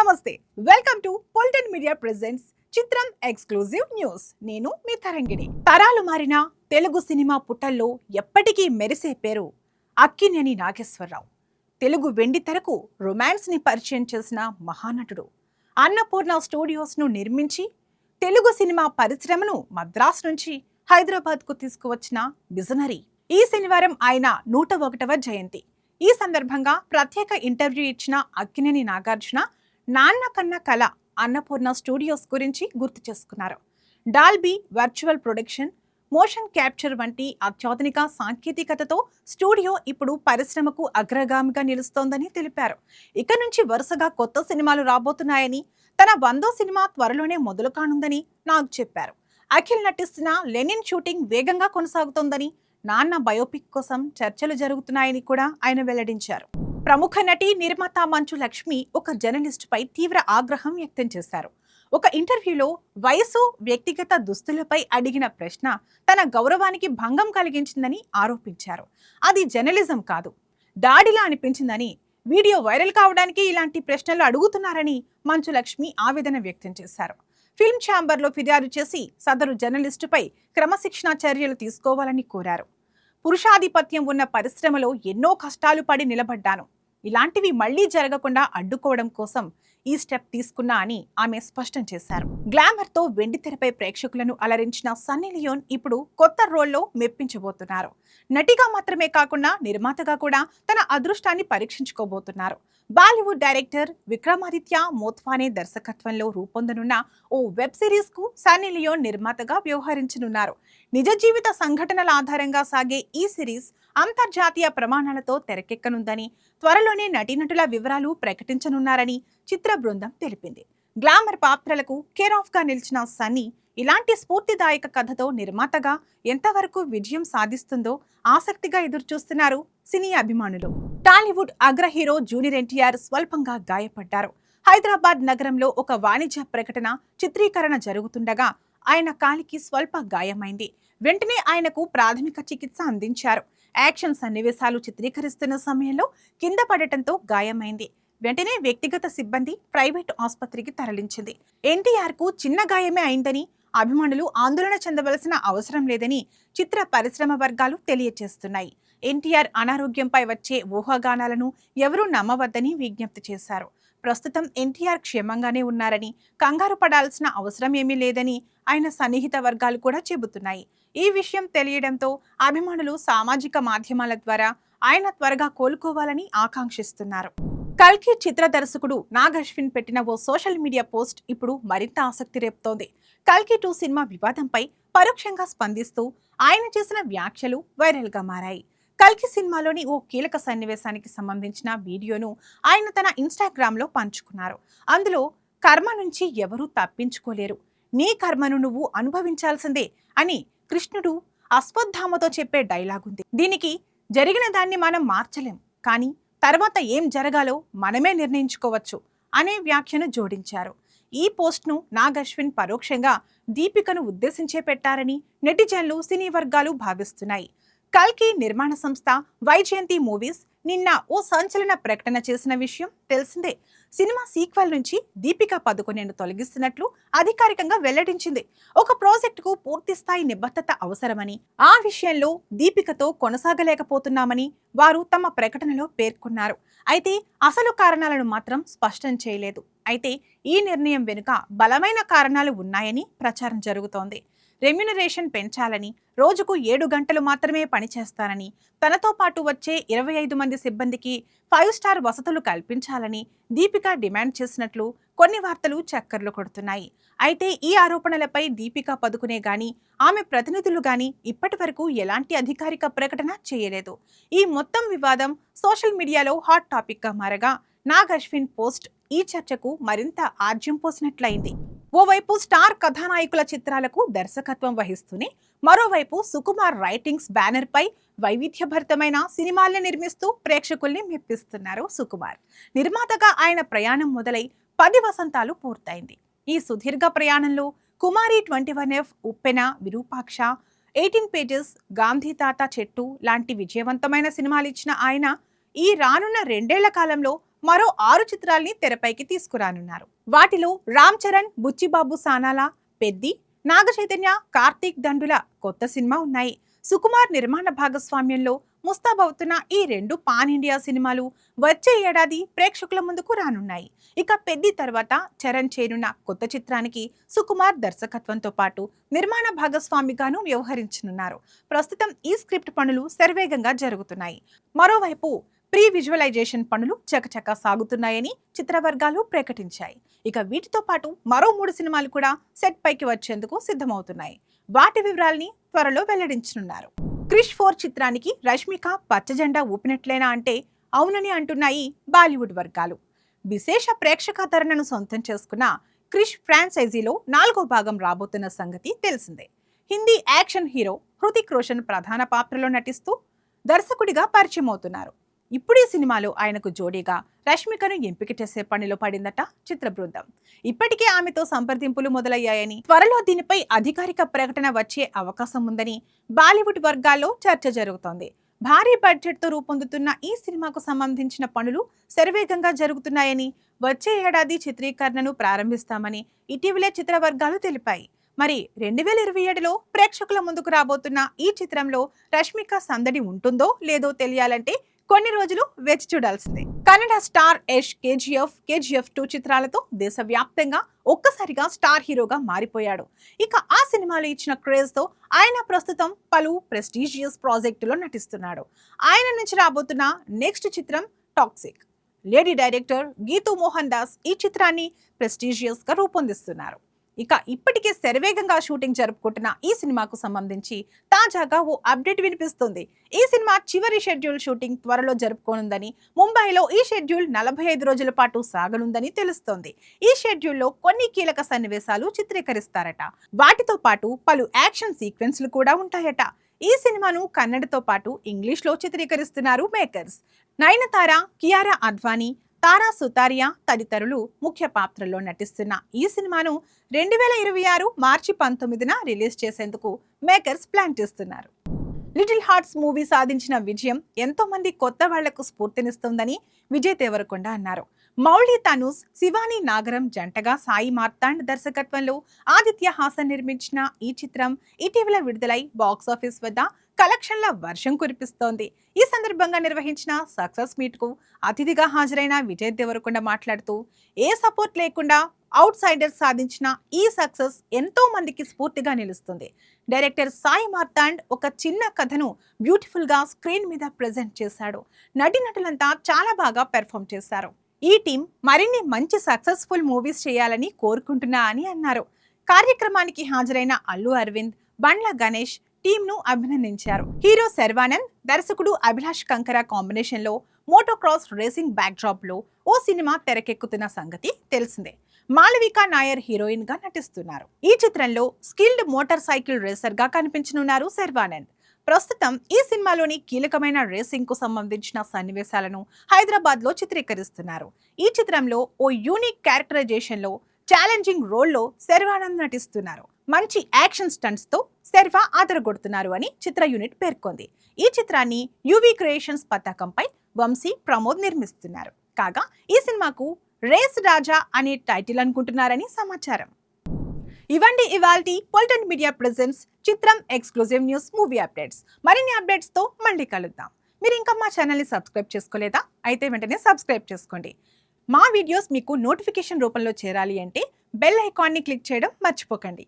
నమస్తే, welcome to పొలిటిన్ media presents చిత్రం exclusive news. నేను మీ తరంగిణి. తరాలు మారిన తెలుగు సినిమా పుటల్లో ఎప్పటికీ మెరిసే పేరు అక్కినేని నాగేశ్వరరావు. తెలుగు వెండి తెరకు రొమాన్స్ ని పరిచయం చేసిన మహానటుడు. అన్నపూర్ణ స్టూడియోస్ ను నిర్మించి తెలుగు సినిమా పరిశ్రమను మద్రాస్ నుంచి హైదరాబాద్ కు తీసుకువచ్చిన విజనరీ. ఈ శనివారం ఆయన 101వ జయంతి. ఈ సందర్భంగా ప్రత్యేక ఇంటర్వ్యూ ఇచ్చిన అక్కినేని నాగార్జున నాన్న కన్న కళ అన్నపూర్ణ స్టూడియోస్ గురించి గుర్తు చేసుకున్నారు. Dolby virtual production, motion capture వంటి అత్యాధునిక సాంకేతికతతో స్టూడియో ఇప్పుడు పరిశ్రమకు అగ్రగామిగా నిలుస్తోందని తెలిపారు. ఇక నుంచి వరుసగా కొత్త సినిమాలు రాబోతున్నాయని, తన 100వ సినిమా త్వరలోనే మొదలు కానుందని నాగ్ చెప్పారు. అఖిల్ నటిస్తున్న లెనిన్ షూటింగ్ వేగంగా కొనసాగుతోందని, నాన్న బయోపిక్ కోసం చర్చలు జరుగుతున్నాయని కూడా ఆయన వెల్లడించారు. ప్రముఖ నటి నిర్మాత మంచు లక్ష్మి ఒక జర్నలిస్టుపై తీవ్ర ఆగ్రహం వ్యక్తం చేశారు. ఒక ఇంటర్వ్యూలో వయసు, వ్యక్తిగత దుస్తులపై అడిగిన ప్రశ్న తన గౌరవానికి భంగం కలిగించిందని ఆరోపించారు. అది జర్నలిజం కాదు, దాడిలా అనిపించిందని, వీడియో వైరల్ కావడానికి ఇలాంటి ప్రశ్నలు అడుగుతున్నారని మంచు లక్ష్మి ఆవేదన వ్యక్తం చేశారు. ఫిల్మ్ ఛాంబర్లో ఫిర్యాదు చేసి సదరు జర్నలిస్టుపై క్రమశిక్షణా చర్యలు తీసుకోవాలని కోరారు. పురుషాధిపత్యం ఉన్న పరిశ్రమలో ఎన్నో కష్టాలు పడి నిలబడ్డాను. ఇలాంటివి మళ్లీ జరగకుండా అడ్డుకోవడం కోసం ఈ స్టెప్ తీసుకున్నా అని ఆమె స్పష్టం చేశారు. గ్లామర్ తో వెండితెరపై ప్రేక్షకులను అలరించిన సన్నీ లియోన్ ఇప్పుడు కొత్త రోల్లో మెప్పించబోతున్నారు. నటిగా మాత్రమే కాకుండా నిర్మాతగా కూడా తన అదృష్టాన్ని పరీక్షించుకోబోతున్నారు. బాలీవుడ్ డైరెక్టర్ విక్రమాదిత్య మోత్వానే దర్శకత్వంలో రూపొందనున్న ఓ వెబ్ సిరీస్ కు సన్నీ లియోన్ నిర్మాతగా వ్యవహరించనున్నారు. నిజ జీవిత సంఘటనల ఆధారంగా సాగే ఈ సిరీస్ అంతర్జాతీయ ప్రమాణాలతో తెరకెక్కనుందని, త్వరలోనే నటీనటుల వివరాలు ప్రకటించనున్నారని చిత్ర బృందం తెలిపింది. గ్లామర్ పాత్రలకు కేర్ ఆఫ్ గా నిలిచిన సన్నీ ఇలాంటి స్ఫూర్తిదాయక కథతో నిర్మాతగా ఎంతవరకు విజయం సాధిస్తుందో ఆసక్తిగా ఎదురుచూస్తున్నారు సినీ అభిమానులు. టాలీవుడ్ అగ్ర హీరో జూనియర్ ఎన్టీఆర్ స్వల్పంగా గాయపడ్డారు. హైదరాబాద్ నగరంలో ఒక వాణిజ్య ప్రకటన చిత్రీకరణ జరుగుతుండగా ఆయన కాలికి స్వల్ప గాయమైంది. వెంటనే ఆయనకు ప్రాథమిక చికిత్స అందించారు. యాక్షన్ సన్నివేశాలు చిత్రీకరిస్తున్న సమయంలో కింద పడటంతో గాయమైంది. వెంటనే వ్యక్తిగత సిబ్బంది ప్రైవేటు ఆసుపత్రికి తరలించింది. ఎన్టీఆర్ కు చిన్న గాయమే అయిందని, అభిమానులు ఆందోళన చెందవలసిన అవసరం లేదని చిత్ర పరిశ్రమ వర్గాలు తెలియజేస్తున్నాయి. ఎన్టీఆర్ అనారోగ్యంపై వచ్చే ఊహాగానాలను ఎవరూ నమ్మవద్దని విజ్ఞప్తి చేశారు. ప్రస్తుతం ఎన్టీఆర్ క్షేమంగానే ఉన్నారని, కంగారు పడాల్సిన అవసరం ఏమీ లేదని ఆయన సన్నిహిత వర్గాలు కూడా చెబుతున్నాయి. ఈ విషయం తెలియడంతో అభిమానులు సామాజిక మాధ్యమాల ద్వారా ఆయన త్వరగా కోలుకోవాలని ఆకాంక్షిస్తున్నారు. కల్కి చిత్ర దర్శకుడు నాగ్ అశ్విన్ పెట్టిన ఓ సోషల్ మీడియా పోస్ట్ ఇప్పుడు మరింత ఆసక్తి రేపుతోంది. కల్కి 2 సినిమా వివాదంపై పరోక్షంగా స్పందిస్తూ ఆయన చేసిన వ్యాఖ్యలు వైరల్ గా మారాయి. కల్కి సినిమాలోని ఓ కీలక సన్నివేశానికి సంబంధించిన వీడియోను ఆయన తన ఇన్స్టాగ్రామ్ లో పంచుకున్నారు. అందులో కర్మ నుంచి ఎవరూ తప్పించుకోలేరు, నీ కర్మను నువ్వు అనుభవించాల్సిందే అని కృష్ణుడు అశ్వత్థామతో చెప్పే డైలాగ్ ఉంది. దీనికి జరిగిన దాన్ని మనం మార్చలేం, కానీ తర్వాత ఏం జరగాలో మనమే నిర్ణయించుకోవచ్చు అనే వ్యాఖ్యను జోడించారు. ఈ పోస్ట్ను నాగ్ అశ్విన్ పరోక్షంగా దీపికను ఉద్దేశించే పెట్టారని నెటిజన్లు, సినీ వర్గాలు భావిస్తున్నాయి. కల్కి నిర్మాణ సంస్థ వైజయంతి మూవీస్ నిన్న ఓ సంచలన ప్రకటన చేసిన విషయం తెలిసిందే. సినిమా సీక్వెల్ నుంచి దీపికా పదుకొనెను తొలగిస్తున్నట్లు అధికారికంగా వెల్లడించింది. ఒక ప్రాజెక్టుకు పూర్తి స్థాయి నిబద్ధత అవసరమని, ఆ విషయంలో దీపికతో కొనసాగలేకపోతున్నామని వారు తమ ప్రకటనలో పేర్కొన్నారు. అయితే అసలు కారణాలను మాత్రం స్పష్టం చేయలేదు. అయితే ఈ నిర్ణయం వెనుక బలమైన కారణాలు ఉన్నాయని ప్రచారం జరుగుతోంది. రెమ్యునరేషన్ పెంచాలని, రోజుకు 7 గంటలు మాత్రమే పనిచేస్తానని, తనతో పాటు వచ్చే 25 మంది సిబ్బందికి 5 స్టార్ వసతులు కల్పించాలని దీపిక డిమాండ్ చేసినట్లు కొన్ని వార్తలు చక్కర్లు కొడుతున్నాయి. అయితే ఈ ఆరోపణలపై దీపికా పదుకునే గాని, ఆమె ప్రతినిధులు గాని ఇప్పటి వరకు ఎలాంటి అధికారిక ప్రకటన చేయలేదు. ఈ మొత్తం వివాదం సోషల్ మీడియాలో హాట్ టాపిక్ గా మారగా నాగ్ అశ్విన్ పోస్ట్ ఈ చర్చకు మరింత ఆజ్యం పోసినట్లయింది. ఓవైపు స్టార్ కథానాయకుల చిత్రాలకు దర్శకత్వం వహిస్తూనే మరోవైపు సుకుమార్ రైటింగ్స్ బ్యానర్ పై వైవిధ్యభరితమైన సినిమాల్ని నిర్మిస్తూ ప్రేక్షకుల్ని మెప్పిస్తున్నారు సుకుమార్. నిర్మాతగా ఆయన ప్రయాణం మొదలై 10 వసంతాలు పూర్తయింది. ఈ సుదీర్ఘ ప్రయాణంలో కుమారి 21F, ఉప్పెన, విరూపాక్ష, 18 పేజెస్, గాంధీ తాత చెట్టు లాంటి విజయవంతమైన సినిమాలు ఇచ్చిన ఆయన ఈ రానున్న 2 ఏళ్ల కాలంలో మరో 6 చిత్రాల్ని తెరపైకి తీసుకురానున్నారు. వాటిలో రామ్ చరణ్, బుచ్చిబాబు సానాల పెద్ది, నాగ చైతన్య, కార్తీక్ దండుల కొత్త సినిమా ఉన్నాయి. సుకుమార్ నిర్మాణ భాగస్వామ్యంలో ముస్తాబవుతున్న ఈ 2 పాన్ ఇండియా సినిమాలు వచ్చే ఏడాది ప్రేక్షకుల ముందుకు రానున్నాయి. ఇక పెద్ది తర్వాత చరణ్ చేరున్న కొత్త చిత్రానికి సుకుమార్ దర్శకత్వంతో పాటు నిర్మాణ భాగస్వామిగాను వ్యవహరించనున్నారు. ప్రస్తుతం ఈ స్క్రిప్ట్ పనులు శరవేగంగా జరుగుతున్నాయి. మరోవైపు ప్రీ విజువలైజేషన్ పనులు చకచకా సాగుతున్నాయని చిత్రవర్గాలు ప్రకటించాయి. ఇక వీటితో పాటు మరో 3 సినిమాలు కూడా సెట్ పైకి వచ్చేందుకు సిద్ధమవుతున్నాయి. వాటి వివరాల్ని త్వరలో వెల్లడించనున్నారు. క్రిష్ 4 చిత్రానికి రష్మిక పచ్చజెండా ఊపినట్లేనా అంటే అవునని అంటున్నాయి బాలీవుడ్ వర్గాలు. విశేష ప్రేక్షకాదరణను సొంతం చేసుకున్న క్రిష్ ఫ్రాంచైజీలో 4వ భాగం రాబోతున్న సంగతి తెలిసిందే. హిందీ యాక్షన్ హీరో హృతిక్ రోషన్ ప్రధాన పాత్రలో నటిస్తూ దర్శకుడిగా పరిచయం అవుతున్నారు. ఇప్పుడు ఈ సినిమాలో ఆయనకు జోడీగా రష్మికను ఎంపిక చేసే పనిలో పడిందట చిత్ర బృందం. ఇప్పటికే ఆమెతో సంప్రదింపులు మొదలయ్యాయని, త్వరలో దీనిపై అధికారిక ప్రకటన వచ్చే అవకాశం ఉందని బాలీవుడ్ వర్గాల్లో చర్చ జరుగుతోంది. భారీ బడ్జెట్తో రూపొందుతున్న ఈ సినిమాకు సంబంధించిన పనులు శరవేగంగా జరుగుతున్నాయని, వచ్చే ఏడాది చిత్రీకరణను ప్రారంభిస్తామని ఇటీవలే చిత్ర వర్గాలు తెలిపాయి. మరి 2027లో ప్రేక్షకుల ముందుకు రాబోతున్న ఈ చిత్రంలో రష్మిక సందడి ఉంటుందో లేదో తెలియాలంటే కొన్ని రోజులు వేచి చూడాల్సిందే. కన్నడ స్టార్ యష్ కేజీఎఫ్ 2 చిత్రాలతో దేశవ్యాప్తంగా ఒక్కసారిగా స్టార్ హీరోగా మారిపోయాడు. ఇక ఆ సినిమాలో ఇచ్చిన క్రేజ్ తో ఆయన ప్రస్తుతం పలు ప్రెస్టీజియస్ ప్రాజెక్టులో నటిస్తున్నాడు. ఆయన నుంచి రాబోతున్న నెక్స్ట్ చిత్రం toxic. Lady director Geethu Mohan Das ఈ చిత్రాన్ని ప్రెస్టీజియస్ గా రూపొందిస్తున్నారు. ఇక ఇప్పటికే శరవేగంగా షూటింగ్ జరుపుకుంటున్న ఈ సినిమాకు సంబంధించి తాజాగా ఓ అప్డేట్ వినిపిస్తుంది. ఈ సినిమా చివరి షెడ్యూల్ షూటింగ్ త్వరలో జరుపుకోనుందని, ముంబైలో ఈ షెడ్యూల్ 45 రోజుల పాటు సాగనుందని తెలుస్తోంది. ఈ షెడ్యూల్లో కొన్ని కీలక సన్నివేశాలు చిత్రీకరిస్తారట. వాటితో పాటు పలు యాక్షన్ సీక్వెన్స్లు కూడా ఉంటాయట. ఈ సినిమాను కన్నడతో పాటు ఇంగ్లీష్లో చిత్రీకరిస్తున్నారు మేకర్స్. నయనతార, కియారా అద్వానీ, తారా సుతారియా తదితరులు ముఖ్య పాత్రల్లో నటిస్తున్న ఈ సినిమాను 2026 మార్చి 19న రిలీజ్ చేసేందుకు మేకర్స్ ప్లాన్ చేస్తున్నారు. లిటిల్ హార్ట్స్ మూవీ సాధించిన విజయం ఎంతో మంది కొత్త వాళ్లకు స్ఫూర్తినిస్తుందని విజయ్ దేవరకొండ అన్నారు. మౌళి తనూస్, శివాని నాగరం జంటగా సాయి మార్తాండ్ దర్శకత్వంలో ఆదిత్య హాసన్ నిర్మించిన ఈ చిత్రం ఇటీవల విడుదలై బాక్సాఫీస్ వద్ద కలెక్షన్ల వర్షం కురిపిస్తోంది. ఈ సందర్భంగా నిర్వహించిన సక్సెస్ మీట్ కు అతిథిగా హాజరైన విజయ్ దేవరకొండ మాట్లాడుతూ, ఏ సపోర్ట్ లేకుండా అవుట్ సైడర్ సాధించిన ఈ సక్సెస్ ఎంతో మందికి స్ఫూర్తిగా నిలుస్తుంది. డైరెక్టర్ సాయి మార్తాండ్ ఒక చిన్న కథను బ్యూటిఫుల్ గా స్క్రీన్ మీద ప్రెజెంట్ చేశాడు. నటీనటులంతా చాలా బాగా పెర్ఫామ్ చేశారు. ఈ టీం మరిన్ని మంచి సక్సెస్ఫుల్ మూవీస్ చేయాలని కోరుకుంటున్నా అని అన్నారు. కార్యక్రమానికి హాజరైన అల్లు అరవింద్, బండ్ల గణేష్ టీంను అభినందించారు. హీరో శర్వానంద్, దర్శకుడు అభిలాష్ కంకర కాంబినేషన్ లో మోటోక్రాస్ రేసింగ్ బ్యాక్ డ్రాప్ లో ఓ సినిమా తెరకెక్కుతున్న సంగతి తెలిసిందే. మాళవిక నాయర్ హీరోయిన్ గా నటిస్తున్నారు. ఈ చిత్రంలో స్కిల్డ్ మోటార్ సైకిల్ రేసర్ గా కనిపించనున్నారు శర్వానంద్. ప్రస్తుతం ఈ సినిమాలోని కీలకమైన రేసింగ్ కు సంబంధించిన సన్నివేశాలను హైదరాబాద్ లో చిత్రీకరిస్తున్నారు. ఈ చిత్రంలో ఓ యూనిక్ క్యారెక్టరైజేషన్ లో ఛాలెంజింగ్ రోల్లో శర్వానంద్ నటిస్తున్నారు. మంచి యాక్షన్ స్టంట్స్ తో శర్వా ఆదరగొడుతున్నారు అని చిత్ర యూనిట్ పేర్కొంది. ఈ చిత్రాన్ని యువి క్రియేషన్స్ పతాకంపై వంశీ, ప్రమోద్ నిర్మిస్తున్నారు. కాగా ఈ సినిమాకు రేస్ రాజా అనే టైటిల్ అనుకుంటున్నారని సమాచారం. ఇవండి ఇవాల్టి పొలిటన్ మీడియా ప్రెజెంట్స్ చిత్రం ఎక్స్క్లూజివ్ న్యూస్ మూవీ అప్డేట్స్. మరిన్ని అప్డేట్స్ తో మళ్ళీ కలుద్దాం. మీరు ఇంకా మా ఛానల్ని సబ్స్క్రైబ్ చేసుకోలేదా? అయితే వెంటనే సబ్స్క్రైబ్ చేసుకోండి. మా వీడియోస్ మీకు నోటిఫికేషన్ రూపంలో చేరాలి అంటే బెల్ ఐకాన్ని క్లిక్ చేయడం మర్చిపోకండి.